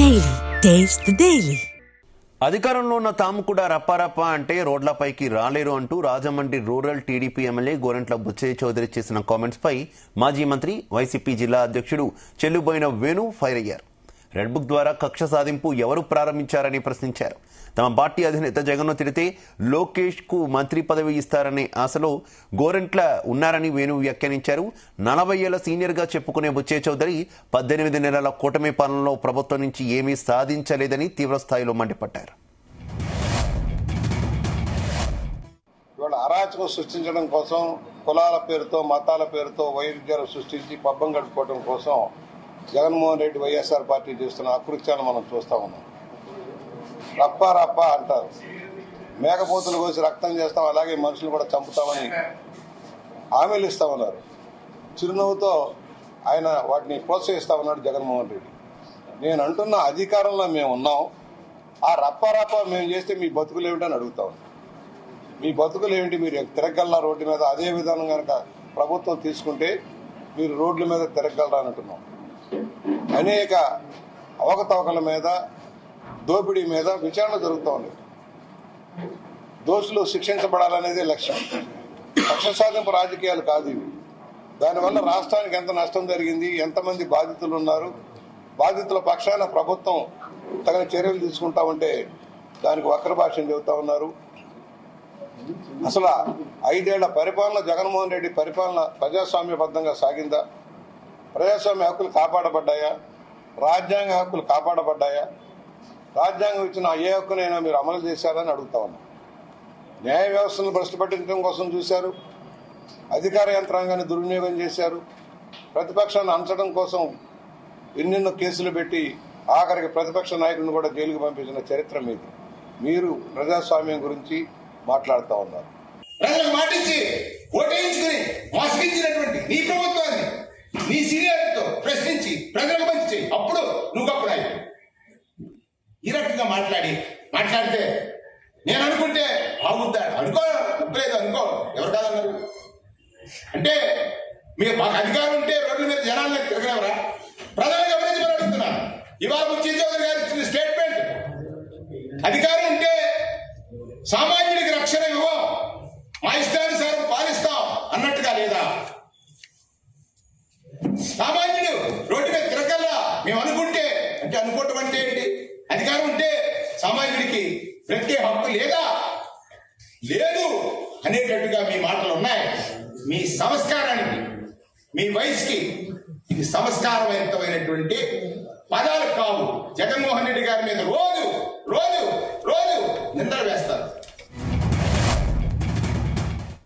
Daily taste the daily. అధికారంలో ఉన్న తాము కూడా రప్పారప్ప అంటే రోడ్లపైకి రాలేరు అంటూ Rajahmundry rural TDP MLA Gorantla Butchaiah Chowdary చేసిన కామెంట్స్ పై మాజీ మంత్రి వైసీపీ జిల్లా అధ్యక్షుడు చెల్లుబోయిన వేణు ఫైర్ అయ్యారు. రెడ్ బుక్ ద్వారా కక్ష సాధింపు ఎవరు ప్రారంభించారని ప్రశ్నించారు. తమ పార్టీ అధినేత జగన్ను తిడితే లోకేష్ కు మంత్రి పదవి ఇస్తారనే ఆశలో గోరంట్ల ఉన్నారని వేణు వ్యాఖ్యానించారు. 40 ఏళ్ల సీనియర్ గా చెప్పుకునే బుచ్చయ్య చౌదరి 18 నెలల కూటమి పాలనలో ప్రభుత్వం నుంచి ఏమీ సాధించలేదని తీవ్రస్థాయిలో మండిపడ్డారు. ఇవాళ అరాచకం సృష్టించడం కోసం, కులాల పేరుతో మతాల పేరుతో వైరుధ్యాలు సృష్టించి పబ్బం గడుపుకోవడం కోసం జగన్మోహన్ రెడ్డి వైఎస్ఆర్ పార్టీ చేస్తున్న అకృత్యాన్ని మనం చూస్తా ఉన్నాం. రప్ప అంటారు. మేకపోతులు కోసి రక్తం చేస్తాం, అలాగే మనుషులు కూడా చంపుతామని హామీలు ఇస్తా ఉన్నారు. చిరునవ్వుతో ఆయన వాటిని ప్రోత్సహిస్తా ఉన్నాడు జగన్మోహన్ రెడ్డి. నేను అంటున్న అధికారంలో మేము ఉన్నాం, ఆ రప్ప మేము చేస్తే మీ బతుకులు ఏమిటని అడుగుతా ఉన్నాం. మీ బతుకులు ఏమిటి? మీరు తిరగలరా రోడ్డు మీద? అదే విధానం కనుక ప్రభుత్వం తీసుకుంటే మీరు రోడ్ల మీద తిరగలరా అని అంటున్నాం. అనేక అవకతవకల మీద, దోపిడీ మీద విచారణ జరుగుతూ ఉంది. దోషులు శిక్షించబడాలనేదే లక్ష్యం. కక్ష సాధింపు రాజకీయాలు కాదు ఇవి. దానివల్ల రాష్ట్రానికి ఎంత నష్టం జరిగింది, ఎంతమంది బాధితులు ఉన్నారు, బాధితుల పక్షాన ప్రభుత్వం తగిన చర్యలు తీసుకుంటా ఉంటే దానికి వక్ర భాషను చెబుతా ఉన్నారు. అసలు 5 ఏళ్ల పరిపాలన, జగన్మోహన్ రెడ్డి పరిపాలన ప్రజాస్వామ్యబద్ధంగా సాగిందా? ప్రజాస్వామ్య హక్కులు కాపాడబడ్డాయా? రాజ్యాంగ హక్కులు కాపాడబడ్డాయా? రాజ్యాంగం ఇచ్చిన ఏ హక్కునైనా మీరు అమలు చేశారని అడుగుతా ఉన్నా. న్యాయ వ్యవస్థను భ్రష్టు పట్టించడం కోసం చూశారు, అధికార యంత్రాంగాన్ని దుర్వినియోగం చేశారు, ప్రతిపక్షాన్ని అంచడం కోసం ఎన్నెన్నో కేసులు పెట్టి ఆఖరికి ప్రతిపక్ష నాయకుడిని కూడా జైలుకు పంపించిన చరిత్ర మీది. మీరు ప్రజాస్వామ్యం గురించి మాట్లాడుతూ ఉన్నారు. ప్రజలకు మాటించి ఓటేయించుకుని మోసగించినటువంటి నీ ప్రభుత్వాన్ని నీ సీనియర్తో ప్రశ్నించి ప్రజలకు మంచి చేయి, అప్పుడు నువ్వు అప్పుడు అయిపోయి ఈ రకంగా మాట్లాడితే నేను అనుకుంటే బాగుంటాడు అనుకో, తప్పలేదు అనుకో, ఎవరు కాదన్నారు. అంటే మీకు మాకు అధికారం ఉంటే రోడ్ల మీద జనాలను తిరగలేవరా? ప్రజలు గమనించమని అడుగుతున్నారు. ఇవాళ బుచ్చయ్య చౌదరి గారు ఇచ్చిన స్టేట్మెంట్, అధికారం ఉంటే సామాన్యుడికి రక్షణ ఇవ్వం, మా ఇష్టానుసారం పాలిస్తాం అన్నట్టుగా లేదా? సామాన్యుడు రోడ్డు మీద తిరగల్లా మేము అనుకుంటే, అంటే అనుకోవటం అంటే ఏంటి? అధికారం ఉంటే సామాన్యుడికి బ్రతికే హక్కు లేదా? లేదు అనేటట్టుగా మీ మాటలు ఉన్నాయి. మీ సంస్కారానికి, మీ వయసుకి ఇది సంస్కారవంతమైనటువంటి పదాలు కావు. జగన్మోహన్ రెడ్డి గారి మీద రోజు